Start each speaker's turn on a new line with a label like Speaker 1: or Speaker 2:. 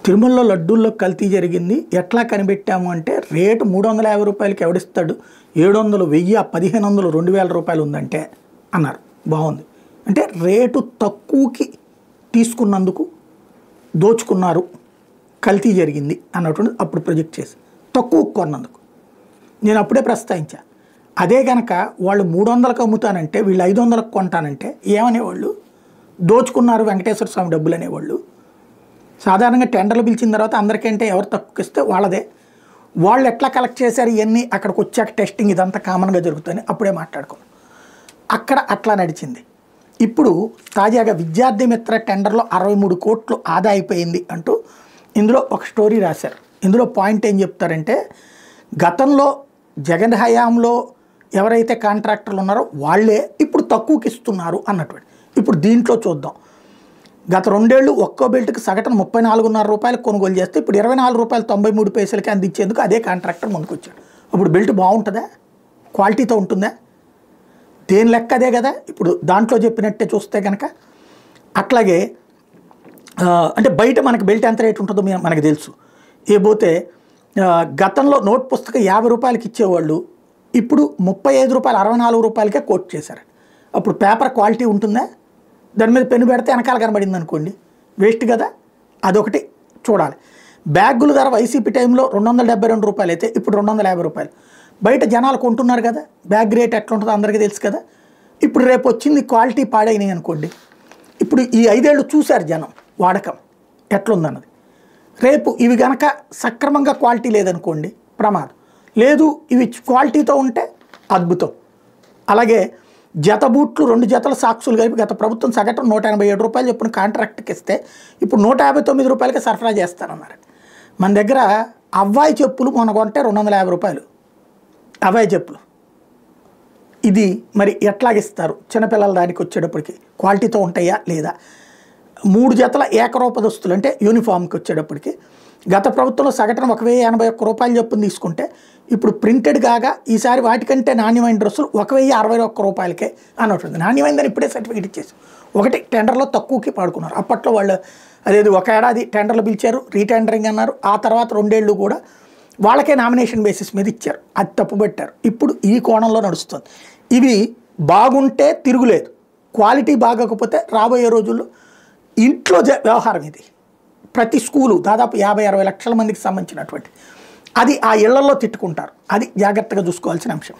Speaker 1: తిరుమలలో లడ్డూల్లో కల్తీ జరిగింది. ఎట్లా కనిపెట్టాము అంటే రేటు 350 రూపాయలకి ఎవడిస్తాడు, 700, 1000, 1500, 2000 రూపాయలు ఉందంటే అన్నారు. బాగుంది అంటే రేటు తక్కువకి తీసుకున్నందుకు దోచుకున్నారు, కల్తీ జరిగింది అన్నటువంటి అప్పుడు ప్రొజెక్ట్ చేసి తక్కువ కొన్నందుకు నేను అప్పుడే ప్రస్తావించా. అదే కనుక వాళ్ళు 300కి అమ్ముతానంటే వీళ్ళు 500కి కొంటానంటే ఏమనేవాళ్ళు, దోచుకున్నారు వెంకటేశ్వర స్వామి డబ్బులు అనేవాళ్ళు. సాధారణంగా టెండర్లు పిలిచిన తర్వాత అందరికంటే ఎవరు తక్కువ ఇస్తే వాళ్ళదే. వాళ్ళు ఎట్లా కలెక్ట్ చేశారు ఇవన్నీ అక్కడికి వచ్చాక టెస్టింగ్ ఇదంతా కామన్గా జరుగుతుంది అప్పుడే మాట్లాడుకున్నాం. అక్కడ అట్లా నడిచింది. ఇప్పుడు తాజాగా విద్యార్థి మిత్ర టెండర్లో 63 కోట్లు ఆదా అయిపోయింది అంటూ ఇందులో ఒక స్టోరీ రాశారు. ఇందులో పాయింట్ ఏం చెప్తారంటే గతంలో జగన్ హయాంలో ఎవరైతే కాంట్రాక్టర్లు ఉన్నారో వాళ్ళే ఇప్పుడు తక్కువకి ఇస్తున్నారు అన్నటువంటి. ఇప్పుడు దీంట్లో చూద్దాం. గత 2 ఏళ్ళు ఒక్కో బెల్ట్కి సగటున 34.5 రూపాయలు కొనుగోలు చేస్తే ఇప్పుడు 24 రూపాయలు 93 పైసలకి అందించేందుకు అదే కాంట్రాక్టర్ ముందుకొచ్చాడు. ఇప్పుడు బెల్ట్ బాగుంటుందా, క్వాలిటీతో ఉంటుందా, దేని లెక్క అదే కదా. ఇప్పుడు దాంట్లో చెప్పినట్టే చూస్తే కనుక అట్లాగే అంటే బయట మనకి బెల్ట్ ఎంత రేటు ఉంటుందో మనకు తెలుసు. ఏపోతే గతంలో నోట్ పుస్తకం 50 రూపాయలకి ఇచ్చేవాళ్ళు ఇప్పుడు 35 రూపాయలు 64 రూపాయలకే కోట్ చేశారు. అప్పుడు పేపర్ క్వాలిటీ ఉంటుందా, దాని మీద పెన్ను పెడితే వెనకాల కనబడింది అనుకోండి వేస్ట్ కదా. అదొకటి చూడాలి. బ్యాగుల ధర వైసీపీ టైంలో 272 రూపాయలు అయితే ఇప్పుడు 250 రూపాయలు. బయట జనాలు కొంటున్నారు కదా, బ్యాగ్ రేట్ ఎట్లా ఉంటుందో అందరికీ తెలుసు కదా. ఇప్పుడు రేపు వచ్చింది క్వాలిటీ పాడైనాయి అనుకోండి, ఇప్పుడు ఈ 5 ఏళ్ళు చూశారు జనం వాడకం ఎట్లుందన్నది. రేపు ఇవి కనుక సక్రమంగా క్వాలిటీ లేదనుకోండి ప్రమాదం లేదు, ఇవి క్వాలిటీతో ఉంటే అద్భుతం. అలాగే జత బూట్లు 2 జతల సాక్సులు కలిపి గత ప్రభుత్వం సగటున 187 రూపాయలు చెప్పిన కాంట్రాక్ట్కి ఇస్తే ఇప్పుడు 159 రూపాయలకి సరఫరా చేస్తారన్నారు. మన దగ్గర అవ్వాయి చెప్పులు మొన్న కొంటే 250 రూపాయలు అవ్వాయి చెప్పులు. ఇది మరి ఎట్లాగిస్తారు చిన్నపిల్లల దానికి వచ్చేటప్పటికి క్వాలిటీతో ఉంటాయా లేదా. 3 జతల ఏకరూప దుస్తులు అంటే యూనిఫామ్కి వచ్చేటప్పటికి గత ప్రభుత్వంలో సగటున 1081 రూపాయలు చొప్పున తీసుకుంటే ఇప్పుడు ప్రింటెడ్ కాగా ఈసారి వాటికంటే నాణ్యమైన డ్రెస్సులు 1061 రూపాయలకే అన్నట్టుంది. నాణ్యమైందని ఇప్పుడే సర్టిఫికేట్ ఇచ్చేసి ఒకటి టెండర్లో తక్కువకి పాడుకున్నారు. అప్పట్లో వాళ్ళు అదేది 1 ఏడాది టెండర్లు పిలిచారు, రీటెండరింగ్ అన్నారు. ఆ తర్వాత 2 ఏళ్ళు కూడా వాళ్ళకే నామినేషన్ బేసిస్ మీద ఇచ్చారు, అది తప్పుపెట్టారు. ఇప్పుడు ఈ కోణంలో నడుస్తుంది. ఇవి బాగుంటే తిరుగులేదు, క్వాలిటీ బాగోకపోతే రాబోయే రోజుల్లో ఇంట్లో వ్యవహారం ఇది. ప్రతి స్కూలు దాదాపు 50-60 లక్షల మందికి సంబంధించినటువంటి అది ఆ ఇళ్లలో తిట్టుకుంటారు. అది జాగ్రత్తగా చూసుకోవాల్సిన అంశం.